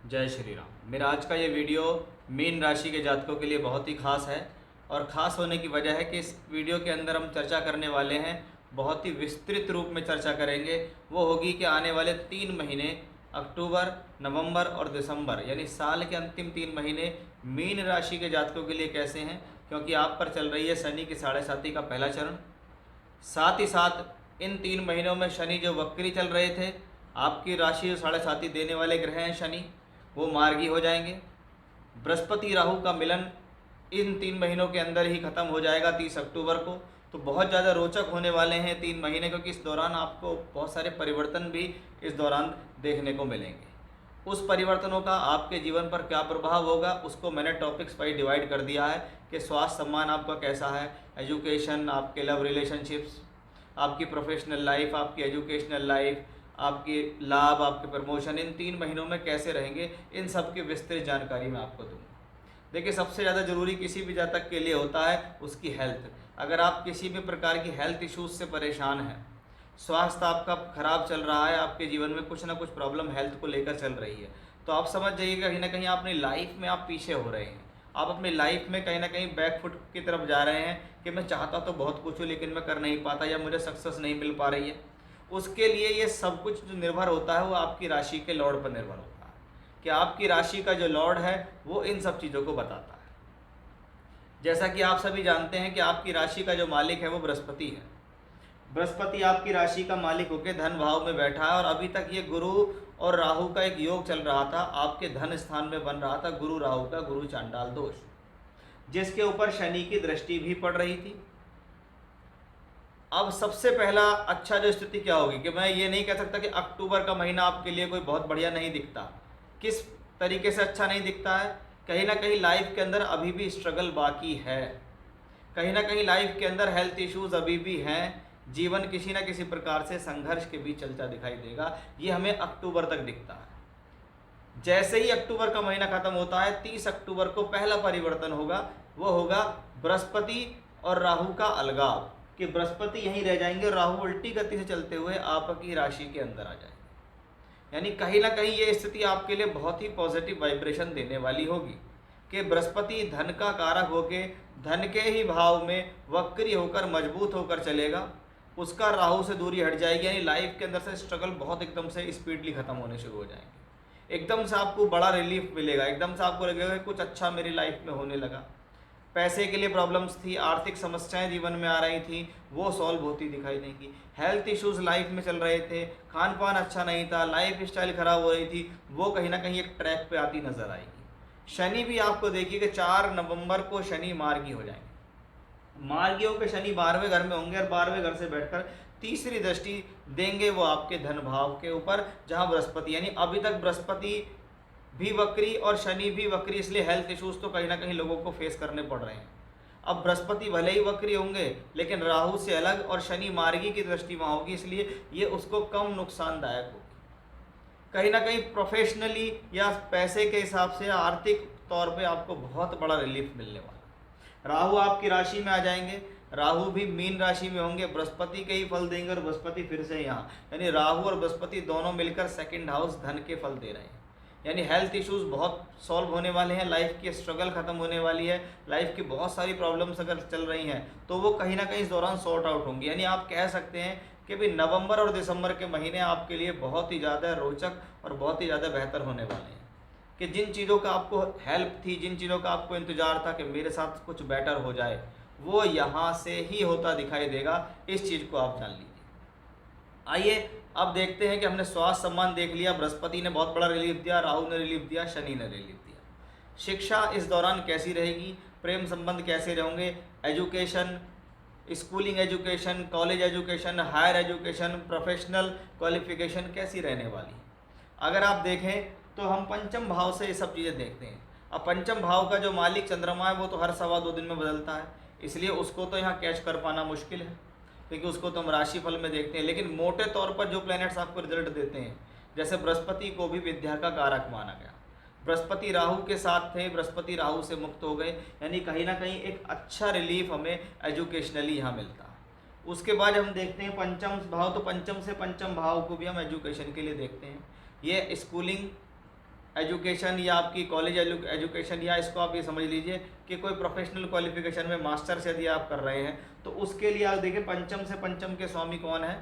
जय श्री राम। मेरा आज का ये वीडियो मीन राशि के जातकों के लिए बहुत ही खास है और ख़ास होने की वजह है कि इस वीडियो के अंदर हम चर्चा करने वाले हैं, बहुत ही विस्तृत रूप में चर्चा करेंगे। वो होगी कि आने वाले 3 महीने अक्टूबर, नवंबर और दिसंबर यानी साल के अंतिम 3 महीने मीन राशि के जातकों के लिए कैसे हैं, क्योंकि आप पर चल रही है शनि की 7.5 का पहला चरण। साथ ही साथ इन 3 महीनों में शनि जो वक्री चल रहे थे, आपकी राशि जो 7.5 देने वाले ग्रह हैं शनि, वो मार्गी हो जाएंगे। बृहस्पति राहु का मिलन इन 3 महीनों के अंदर ही खत्म हो जाएगा 30 अक्टूबर को। तो बहुत ज़्यादा रोचक होने वाले हैं 3 महीने, क्योंकि इस दौरान आपको बहुत सारे परिवर्तन भी इस दौरान देखने को मिलेंगे। उस परिवर्तनों का आपके जीवन पर क्या प्रभाव होगा, उसको मैंने टॉपिक्स वाइज डिवाइड कर दिया है कि स्वास्थ्य सम्मान आपका कैसा है, एजुकेशन, आपके लव रिलेशनशिप्स, आपकी प्रोफेशनल लाइफ, आपकी एजुकेशनल लाइफ, आपकी लाभ, आपके प्रमोशन इन 3 महीनों में कैसे रहेंगे, इन सब की विस्तृत जानकारी मैं आपको दूंगा। देखिए, सबसे ज़्यादा ज़रूरी किसी भी जातक के लिए होता है उसकी हेल्थ। अगर आप किसी भी प्रकार की हेल्थ इश्यूज से परेशान हैं, स्वास्थ्य आपका खराब चल रहा है, आपके जीवन में कुछ ना कुछ प्रॉब्लम हेल्थ को लेकर चल रही है, तो आप समझ जाइए कहीं ना कहीं अपनी लाइफ में आप पीछे हो रहे हैं। आप अपनी लाइफ में कहीं ना कहीं बैकफुट की तरफ जा रहे हैं कि मैं चाहता तो बहुत कुछ हूँ लेकिन मैं कर नहीं पाता, या मुझे सक्सेस नहीं मिल पा रही है। उसके लिए ये सब कुछ जो निर्भर होता है वो आपकी राशि के लॉर्ड पर निर्भर होता है कि आपकी राशि का जो लॉर्ड है वो इन सब चीज़ों को बताता है। जैसा कि आप सभी जानते हैं कि आपकी राशि का जो मालिक है वो बृहस्पति है। बृहस्पति आपकी राशि का मालिक होकर धन भाव में बैठा है और अभी तक ये गुरु और राहु का एक योग चल रहा था, आपके धन स्थान में बन रहा था गुरु राहु का गुरु चांडाल दोष, जिसके ऊपर शनि की दृष्टि भी पड़ रही थी। अब सबसे पहला अच्छा जो स्थिति क्या होगी कि मैं ये नहीं कह सकता कि अक्टूबर का महीना आपके लिए कोई बहुत बढ़िया नहीं दिखता। किस तरीके से अच्छा नहीं दिखता है, कहीं ना कहीं लाइफ के अंदर अभी भी स्ट्रगल बाकी है, कहीं ना कहीं लाइफ के अंदर हेल्थ इश्यूज अभी भी हैं, जीवन किसी ना किसी प्रकार से संघर्ष के बीच चलता दिखाई देगा। ये हमें अक्टूबर तक दिखता है। जैसे ही अक्टूबर का महीना खत्म होता है 30 अक्टूबर को पहला परिवर्तन होगा, वो होगा बृहस्पति और राहु का अलगाव, कि बृहस्पति यहीं रह जाएंगे और राहु उल्टी गति से चलते हुए आपकी राशि के अंदर आ जाएंगे। यानी कहीं ना कहीं ये स्थिति आपके लिए बहुत ही पॉजिटिव वाइब्रेशन देने वाली होगी कि बृहस्पति धन का कारक होके धन के ही भाव में वक्री होकर मजबूत होकर चलेगा, उसका राहु से दूरी हट जाएगी। यानी लाइफ के अंदर से स्ट्रगल बहुत एकदम से स्पीडली खत्म होने शुरू हो जाएंगे। एकदम से आपको बड़ा रिलीफ मिलेगा, एकदम से आपको लगेगा कि कुछ अच्छा मेरी लाइफ में होने लगा। पैसे के लिए प्रॉब्लम्स थी, आर्थिक समस्याएं जीवन में आ रही थी, वो सॉल्व होती दिखाई देंगी। हेल्थ इश्यूज लाइफ में चल रहे थे, खान पान अच्छा नहीं था, लाइफ स्टाइल खराब हो रही थी, वो कहीं ना कहीं एक ट्रैक पे आती नजर आएगी। शनि भी आपको देखिए कि 4 नवंबर को शनि मार्गी हो जाएंगे। मार्गियों के शनि 12वें घर में होंगे और 12वें घर से बैठकर तीसरी दृष्टि देंगे वो आपके धन भाव के ऊपर, जहां बृहस्पति, यानी अभी तक बृहस्पति भी वक्री और शनि भी वक्री, इसलिए हेल्थ इश्यूज तो कहीं ना कहीं लोगों को फेस करने पड़ रहे हैं। अब बृहस्पति भले ही वक्री होंगे लेकिन राहु से अलग और शनि मार्गी की दृष्टि वहाँ होगी, इसलिए ये उसको कम नुकसानदायक होगी। कहीं ना कहीं प्रोफेशनली या पैसे के हिसाब से या आर्थिक तौर पे आपको बहुत बड़ा रिलीफ मिलने वाला। राहु आपकी राशि में आ जाएंगे, राहु भी मीन राशि में होंगे, बृहस्पति के ही फल देंगे और बृहस्पति फिर से यहाँ, यानी राहु और बृहस्पति दोनों मिलकर सेकंड हाउस धन के फल दे रहे हैं। यानी हेल्थ इश्यूज बहुत सॉल्व होने वाले हैं, लाइफ की स्ट्रगल खत्म होने वाली है, लाइफ की बहुत सारी प्रॉब्लम्स अगर चल रही हैं तो वो कहीं ना कहीं इस दौरान सॉर्ट आउट होंगी। यानी आप कह सकते हैं कि भी नवंबर और दिसंबर के महीने आपके लिए बहुत ही ज़्यादा रोचक और बहुत ही ज़्यादा बेहतर होने वाले हैं, कि जिन चीज़ों का आपको हेल्प थी, जिन चीज़ों का आपको इंतजार था कि मेरे साथ कुछ बेटर हो जाए, वो यहाँ से ही होता दिखाई देगा। इस चीज़ को आप जान लीजिए। आइए अब देखते हैं कि हमने स्वास्थ्य सम्मान देख लिया, बृहस्पति ने बहुत बड़ा रिलीफ दिया, राहु ने रिलीफ दिया, शनि ने रिलीफ दिया। शिक्षा इस दौरान कैसी रहेगी, प्रेम संबंध कैसे रहेंगे, education, schooling education, college education, higher education, professional qualification कैसी रहने वाली। अगर आप देखें तो हम पंचम भाव से ये सब चीज़ें देखते हैं। अब पंचम भाव का जो मालिक चंद्रमा है वो तो हर 2.25 दिन में बदलता है, इसलिए उसको तो यहाँ कैच कर पाना मुश्किल है, क्योंकि उसको तो हम राशिफल में देखते हैं। लेकिन मोटे तौर पर जो प्लैनेट्स आपको रिजल्ट देते हैं, जैसे बृहस्पति को भी विद्या का कारक माना गया, बृहस्पति राहु के साथ थे, बृहस्पति राहु से मुक्त हो गए, यानी कहीं ना कहीं एक अच्छा रिलीफ हमें एजुकेशनली यहाँ मिलता है। उसके बाद हम देखते हैं पंचम भाव, तो पंचम से पंचम भाव को भी हम एजुकेशन के लिए देखते हैं। ये स्कूलिंग एजुकेशन या आपकी कॉलेज एजुकेशन, या इसको आप ये समझ लीजिए कि कोई प्रोफेशनल क्वालिफिकेशन में मास्टर्स यदि आप कर रहे हैं तो उसके लिए आप देखिए पंचम से पंचम के स्वामी कौन है,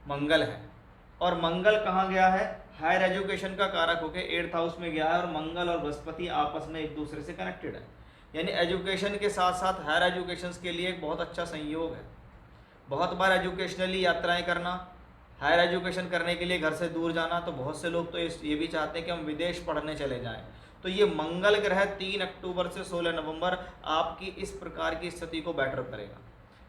मंगल है। और मंगल कहाँ गया है, हायर एजुकेशन का कारक होकर 8th हाउस में गया है, और मंगल और बृहस्पति आपस में एक दूसरे से कनेक्टेड है। यानी एजुकेशन के साथ साथ हायर एजुकेशन के लिए एक बहुत अच्छा संयोग है। बहुत बार एजुकेशनली यात्राएं करना, हायर एजुकेशन करने के लिए घर से दूर जाना, तो बहुत से लोग तो ये भी चाहते हैं कि हम विदेश पढ़ने चले जाएं। तो ये मंगल ग्रह 3 अक्टूबर से 16 नवंबर आपकी इस प्रकार की स्थिति को बेटर करेगा।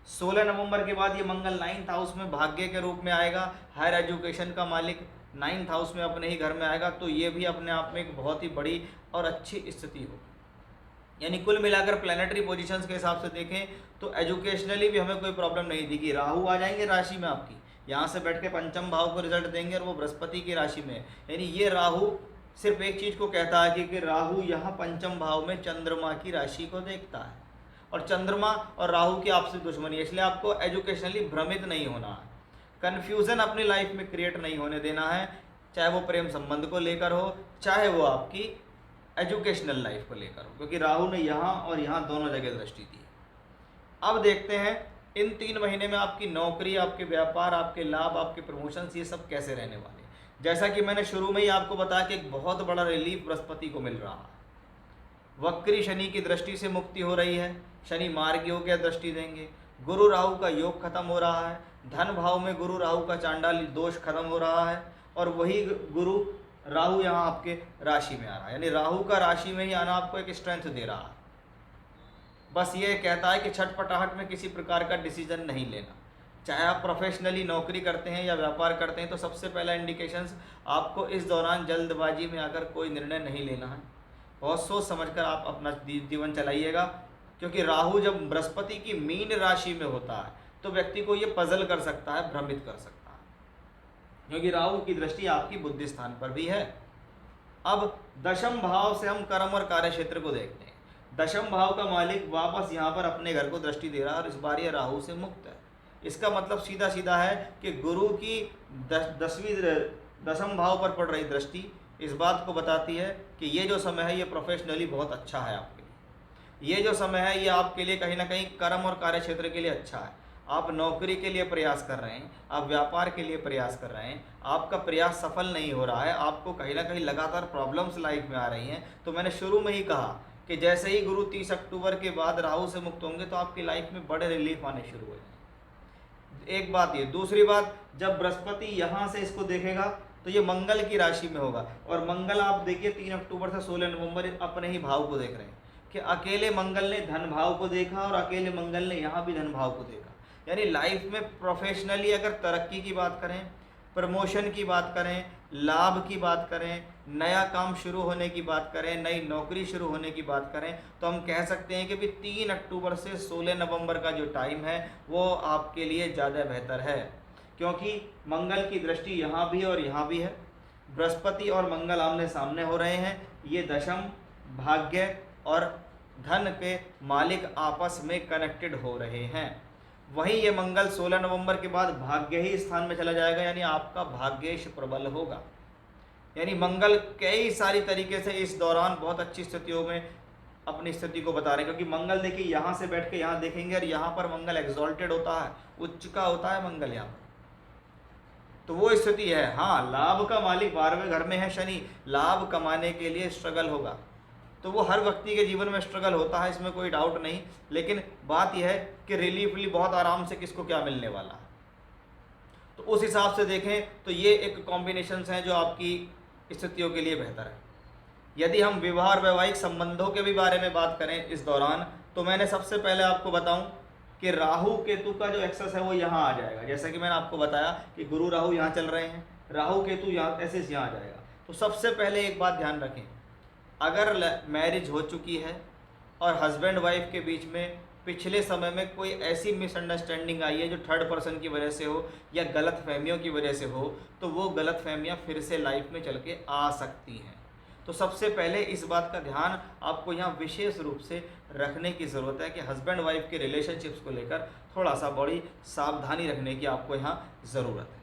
16 नवंबर के बाद ये मंगल 9th हाउस में भाग्य के रूप में आएगा, हायर एजुकेशन का मालिक 9th हाउस में अपने ही घर में आएगा, तो ये भी अपने आप में एक बहुत ही बड़ी और अच्छी स्थिति होगी। यानी कुल मिलाकर प्लैनेटरी पोजीशंस के हिसाब से देखें तो एजुकेशनली भी हमें कोई प्रॉब्लम नहीं दिखी। राहु आ जाएंगे राशि में आपकी, यहाँ से बैठ के पंचम भाव को रिजल्ट देंगे, और वो बृहस्पति की राशि में। यानी ये राहु सिर्फ एक चीज़ को कहता है कि राहु यहाँ पंचम भाव में चंद्रमा की राशि को देखता है, और चंद्रमा और राहु की आपसी दुश्मनी है, इसलिए आपको एजुकेशनली भ्रमित नहीं होना है, कन्फ्यूज़न अपनी लाइफ में क्रिएट नहीं होने देना है, चाहे वो प्रेम संबंध को लेकर हो, चाहे वो आपकी एजुकेशनल लाइफ को लेकर हो, क्योंकि राहु ने यहाँ और यहाँ दोनों जगह दृष्टि दी है। अब देखते हैं इन 3 महीने में आपकी नौकरी, आपके व्यापार, आपके लाभ, आपके प्रमोशंस, ये सब कैसे रहने वाले हैं। जैसा कि मैंने शुरू में ही आपको बताया कि एक बहुत बड़ा रिलीफ बृहस्पति को मिल रहा है। वक्री शनि की दृष्टि से मुक्ति हो रही है, शनि मार्ग योग या दृष्टि देंगे। गुरु राहु का योग खत्म हो रहा है, धन भाव में गुरु राहु का चांडाली दोष खत्म हो रहा है, और वही गुरु राहु यहाँ आपके राशि में आ रहा है। यानी राहु का राशि में ही आना आपको एक स्ट्रेंथ दे रहा है। बस ये कहता है कि छटपटाहट में किसी प्रकार का डिसीजन नहीं लेना। चाहे आप प्रोफेशनली नौकरी करते हैं या व्यापार करते हैं, तो सबसे पहला इंडिकेशंस आपको इस दौरान जल्दबाजी में आकर कोई निर्णय नहीं लेना है। बहुत सोच समझकर आप अपना जीवन चलाइएगा, क्योंकि राहु जब बृहस्पति की मीन राशि में होता है तो व्यक्ति को ये पजल कर सकता है, भ्रमित कर सकता है, क्योंकि राहु की दृष्टि आपकी बुद्धि स्थान पर भी है। अब दशम भाव से हम कर्म और कार्य क्षेत्र को देखते हैं। दशम भाव का मालिक वापस यहाँ पर अपने घर को दृष्टि दे रहा है, और इस बार ये राहु से मुक्त है। इसका मतलब सीधा सीधा है कि गुरु की दशम भाव पर पड़ रही दृष्टि इस बात को बताती है कि ये जो समय है ये प्रोफेशनली बहुत अच्छा है आपके लिए। ये जो समय है ये आपके लिए कहीं ना कहीं कर्म और कार्य क्षेत्र के लिए अच्छा है। आप नौकरी के लिए प्रयास कर रहे हैं, आप व्यापार के लिए प्रयास कर रहे हैं, आपका प्रयास सफल नहीं हो रहा है, आपको कहीं ना कहीं लगातार प्रॉब्लम्स लाइफ में आ रही हैं। तो मैंने शुरू में ही कहा कि जैसे ही गुरु 30 अक्टूबर के बाद राहु से मुक्त होंगे तो आपकी लाइफ में बड़े रिलीफ आने शुरू हो जाएंगे। एक बात ये। दूसरी बात, जब बृहस्पति यहाँ से इसको देखेगा तो ये मंगल की राशि में होगा, और मंगल आप देखिए 3 अक्टूबर से 16 नवंबर अपने ही भाव को देख रहे हैं कि अकेले मंगल ने धन भाव को देखा और अकेले मंगल ने यहाँ भी धन भाव को देखा। यानी लाइफ में प्रोफेशनली अगर तरक्की की बात करें, प्रमोशन की बात करें, लाभ की बात करें, नया काम शुरू होने की बात करें, नई नौकरी शुरू होने की बात करें, तो हम कह सकते हैं कि भी 3 अक्टूबर से 16 नवंबर का जो टाइम है वो आपके लिए ज़्यादा बेहतर है, क्योंकि मंगल की दृष्टि यहाँ भी और यहाँ भी है। बृहस्पति और मंगल आमने सामने हो रहे हैं। ये दशम, भाग्य और धन के मालिक आपस में कनेक्टेड हो रहे हैं। वहीं ये मंगल 16 नवंबर के बाद भाग्य ही स्थान में चला जाएगा, यानी आपका भाग्येश प्रबल होगा। यानी मंगल कई सारी तरीके से इस दौरान बहुत अच्छी स्थितियों में अपनी स्थिति को बता रहे हैं, क्योंकि मंगल देखिए यहाँ से बैठ के यहाँ देखेंगे, और यहाँ पर मंगल एग्जॉल्टेड होता है, उच्च का होता है मंगल यहाँ पर, तो वो स्थिति है। हाँ, लाभ का मालिक 12वें घर में है शनि, लाभ कमाने के लिए स्ट्रगल होगा, तो वो हर व्यक्ति के जीवन में स्ट्रगल होता है, इसमें कोई डाउट नहीं। लेकिन बात यह है कि रिलीफली बहुत आराम से किसको क्या मिलने वाला है, तो उस हिसाब से देखें तो ये एक कॉम्बिनेशंस हैं जो आपकी स्थितियों के लिए बेहतर है। यदि हम विवाह और वैवाहिक संबंधों के भी बारे में बात करें इस दौरान, तो मैंने सबसे पहले आपको बताऊं कि राहु केतु का जो एक्सेस है वो यहाँ आ जाएगा। जैसा कि मैंने आपको बताया कि गुरु राहु यहाँ चल रहे हैं, राहु केतु यहाँ ऐसे यहाँ आ जाएगा। तो सबसे पहले एक बात ध्यान रखें, अगर मैरिज हो चुकी है और हस्बैंड वाइफ के बीच में पिछले समय में कोई ऐसी मिसअंडरस्टैंडिंग आई है जो थर्ड पर्सन की वजह से हो या गलत फहमियों की वजह से हो, तो वो गलत फहमियाँ फिर से लाइफ में चल के आ सकती हैं। तो सबसे पहले इस बात का ध्यान आपको यहाँ विशेष रूप से रखने की ज़रूरत है कि हस्बैंड वाइफ के रिलेशनशिप्स को लेकर थोड़ा सा बड़ी सावधानी रखने की आपको यहाँ ज़रूरत है।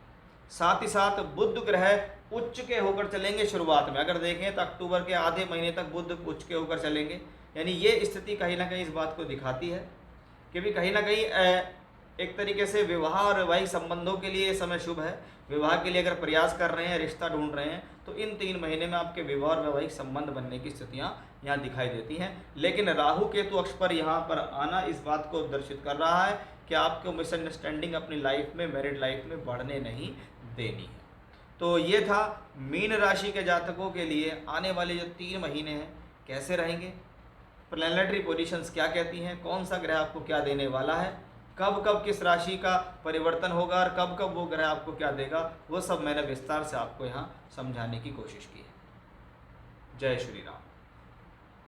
साथ ही साथ बुध ग्रह उच्च के होकर चलेंगे शुरुआत में। अगर देखें तो अक्टूबर के आधे महीने तक बुध उच्च के होकर चलेंगे, यानी ये स्थिति कहीं ना कहीं इस बात को दिखाती है कि भी कहीं ना कहीं एक तरीके से विवाह और वैवाहिक संबंधों के लिए ये समय शुभ है। विवाह के लिए अगर प्रयास कर रहे हैं, रिश्ता ढूंढ रहे हैं, तो इन 3 महीने में आपके विवाह और वैवाहिक संबंध बनने की स्थितियां यहाँ दिखाई देती हैं। लेकिन राहु केतु अक्ष पर यहाँ पर आना इस बात को दर्शित कर रहा है कि आपको मिसअंडरस्टैंडिंग अपनी लाइफ में, मैरिड लाइफ में बढ़ने नहीं देनी है। तो ये था मीन राशि के जातकों के लिए आने वाले जो 3 महीने हैं कैसे रहेंगे, प्लैनेटरी पोजीशंस क्या कहती हैं, कौन सा ग्रह आपको क्या देने वाला है, कब कब किस राशि का परिवर्तन होगा और कब कब वो ग्रह आपको क्या देगा, वो सब मैंने विस्तार से आपको यहाँ समझाने की कोशिश की है। जय श्री राम।